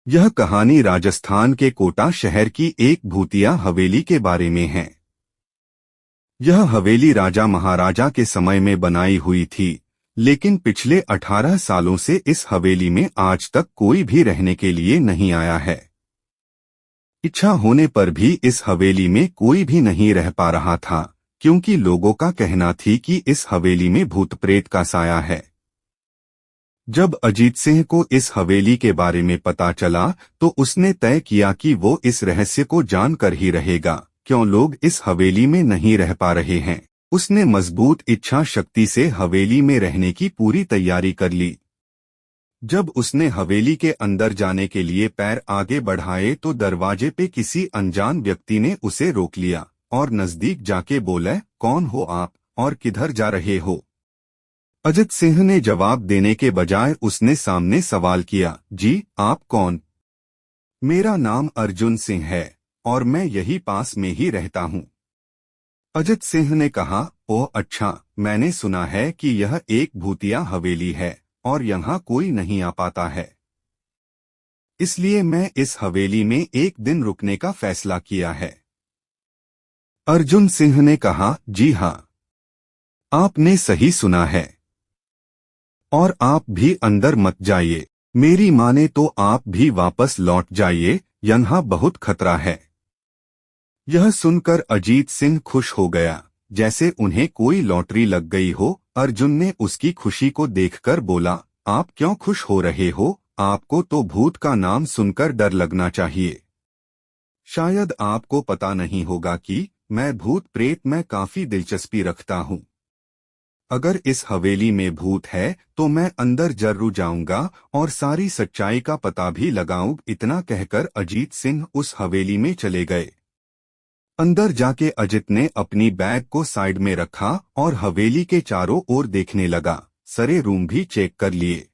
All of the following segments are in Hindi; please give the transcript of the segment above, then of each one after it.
यह कहानी राजस्थान के कोटा शहर की एक भूतिया हवेली के बारे में है। यह हवेली राजा महाराजा के समय में बनाई हुई थी, लेकिन पिछले 18 सालों से इस हवेली में आज तक कोई भी रहने के लिए नहीं आया है। इच्छा होने पर भी इस हवेली में कोई भी नहीं रह पा रहा था, क्योंकि लोगों का कहना थी कि इस हवेली में भूत प्रेत का साया है। जब अजीत सिंह को इस हवेली के बारे में पता चला तो उसने तय किया कि वो इस रहस्य को जानकर ही रहेगा, क्यों लोग इस हवेली में नहीं रह पा रहे हैं। उसने मजबूत इच्छा शक्ति से हवेली में रहने की पूरी तैयारी कर ली। जब उसने हवेली के अंदर जाने के लिए पैर आगे बढ़ाए तो दरवाजे पे किसी अनजान व्यक्ति ने उसे रोक लिया और नजदीक जाके बोला, कौन हो आप और किधर जा रहे हो? अजित सिंह ने जवाब देने के बजाय उसने सामने सवाल किया, जी आप कौन? मेरा नाम अर्जुन सिंह है और मैं यही पास में ही रहता हूँ। अजित सिंह ने कहा, ओह अच्छा, मैंने सुना है कि यह एक भूतिया हवेली है और यहाँ कोई नहीं आ पाता है, इसलिए मैं इस हवेली में एक दिन रुकने का फैसला किया है। अर्जुन सिंह ने कहा, जी हाँ, आपने सही सुना है और आप भी अंदर मत जाइए। मेरी माने तो आप भी वापस लौट जाइए, यहाँ बहुत खतरा है। यह सुनकर अजीत सिंह खुश हो गया, जैसे उन्हें कोई लॉटरी लग गई हो। अर्जुन ने उसकी खुशी को देखकर बोला, आप क्यों खुश हो रहे हो? आपको तो भूत का नाम सुनकर डर लगना चाहिए। शायद आपको पता नहीं होगा कि मैं भूत प्रेत में काफी दिलचस्पी रखता हूँ। अगर इस हवेली में भूत है तो मैं अंदर जरूर जाऊंगा और सारी सच्चाई का पता भी लगाऊं। इतना कहकर अजीत सिंह उस हवेली में चले गए। अंदर जाके अजित ने अपनी बैग को साइड में रखा और हवेली के चारों ओर देखने लगा। सारे रूम भी चेक कर लिए।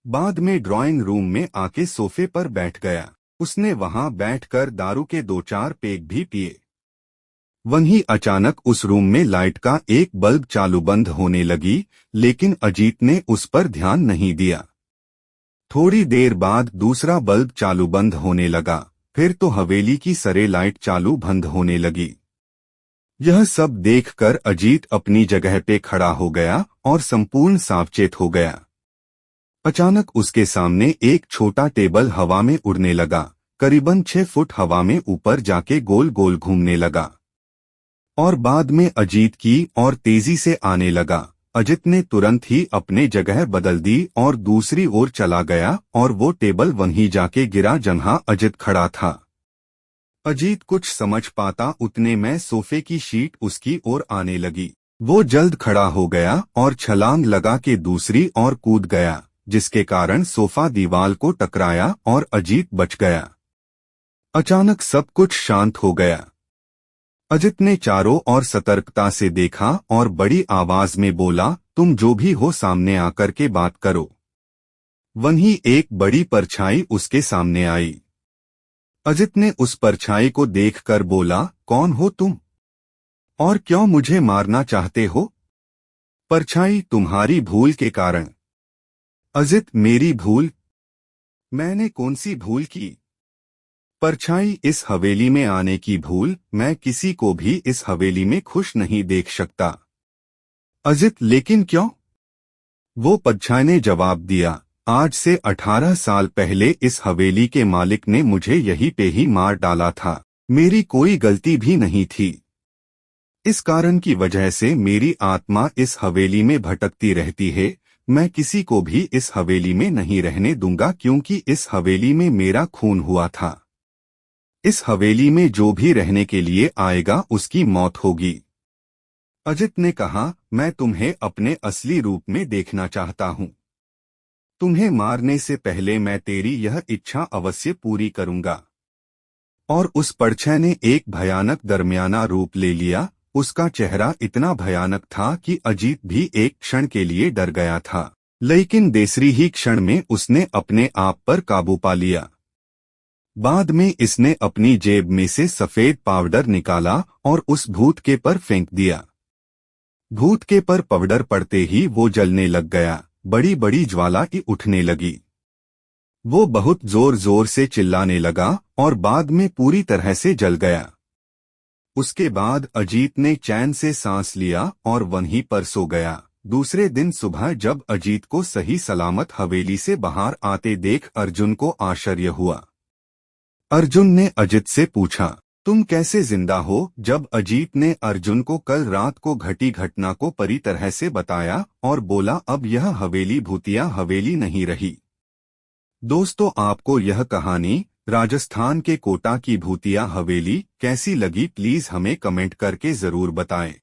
बाद में ड्राइंग रूम में आके सोफे पर बैठ गया। उसने वहां बैठकर दारू के 2-4 पेग भी पिए। वहीं अचानक उस रूम में लाइट का एक बल्ब चालू बंद होने लगी, लेकिन अजीत ने उस पर ध्यान नहीं दिया। थोड़ी देर बाद दूसरा बल्ब चालू बंद होने लगा, फिर तो हवेली की सारे लाइट चालू बंद होने लगी। यह सब देखकर अजीत अपनी जगह पे खड़ा हो गया और संपूर्ण सावचेत हो गया। अचानक उसके सामने एक छोटा टेबल हवा में उड़ने लगा, करीबन 6 फुट हवा में ऊपर जाके गोल गोल घूमने लगा और बाद में अजीत की और तेजी से आने लगा। अजित ने तुरंत ही अपने जगह बदल दी और दूसरी ओर चला गया और वो टेबल वहीं जाके गिरा जहां अजित खड़ा था। अजीत कुछ समझ पाता उतने में सोफे की शीट उसकी ओर आने लगी। वो जल्द खड़ा हो गया और छलांग लगा के दूसरी ओर कूद गया, जिसके कारण सोफा दीवार को टकराया और अजीत बच गया। अचानक सब कुछ शांत हो गया। अजित ने चारों ओर सतर्कता से देखा और बड़ी आवाज में बोला, तुम जो भी हो सामने आकर के बात करो। वहीं एक बड़ी परछाई उसके सामने आई। अजित ने उस परछाई को देखकर बोला, कौन हो तुम और क्यों मुझे मारना चाहते हो? परछाई, तुम्हारी भूल के कारण। अजित, मेरी भूल? मैंने कौन सी भूल की? परछाई, इस हवेली में आने की भूल? मैं किसी को भी इस हवेली में खुश नहीं देख सकता। अजित, लेकिन क्यों? वो परछाई ने जवाब दिया, आज से 18 साल पहले इस हवेली के मालिक ने मुझे यहीं पे ही मार डाला था। मेरी कोई गलती भी नहीं थी। इस कारण की वजह से मेरी आत्मा इस हवेली में भटकती रहती है। मैं किसी को भी इस हवेली में नहीं रहने दूंगा, क्योंकि इस हवेली में मेरा खून हुआ था। इस हवेली में जो भी रहने के लिए आएगा उसकी मौत होगी। अजित ने कहा, मैं तुम्हें अपने असली रूप में देखना चाहता हूँ। तुम्हें मारने से पहले मैं तेरी यह इच्छा अवश्य पूरी करूंगा। और उस परछाई ने एक भयानक दरमियाना रूप ले लिया। उसका चेहरा इतना भयानक था कि अजीत भी एक क्षण के लिए डर गया था, लेकिन दूसरी ही क्षण में उसने अपने आप पर काबू पा लिया। बाद में इसने अपनी जेब में से सफेद पाउडर निकाला और उस भूत के पर फेंक दिया। भूत के पर पाउडर पड़ते ही वो जलने लग गया, बड़ी बड़ी ज्वाला की उठने लगी। वो बहुत जोर जोर से चिल्लाने लगा और बाद में पूरी तरह से जल गया। उसके बाद अजीत ने चैन से सांस लिया और वहीं पर सो गया। दूसरे दिन सुबह जब अजीत को सही सलामत हवेली से बाहर आते देख अर्जुन को आश्चर्य हुआ। अर्जुन ने अजित से पूछा, तुम कैसे जिंदा हो? जब अजीत ने अर्जुन को कल रात को घटी घटना को पूरी तरह से बताया और बोला, अब यह हवेली भूतिया हवेली नहीं रही। दोस्तों, आपको यह कहानी राजस्थान के कोटा की भूतिया हवेली कैसी लगी? प्लीज हमें कमेंट करके जरूर बताएं।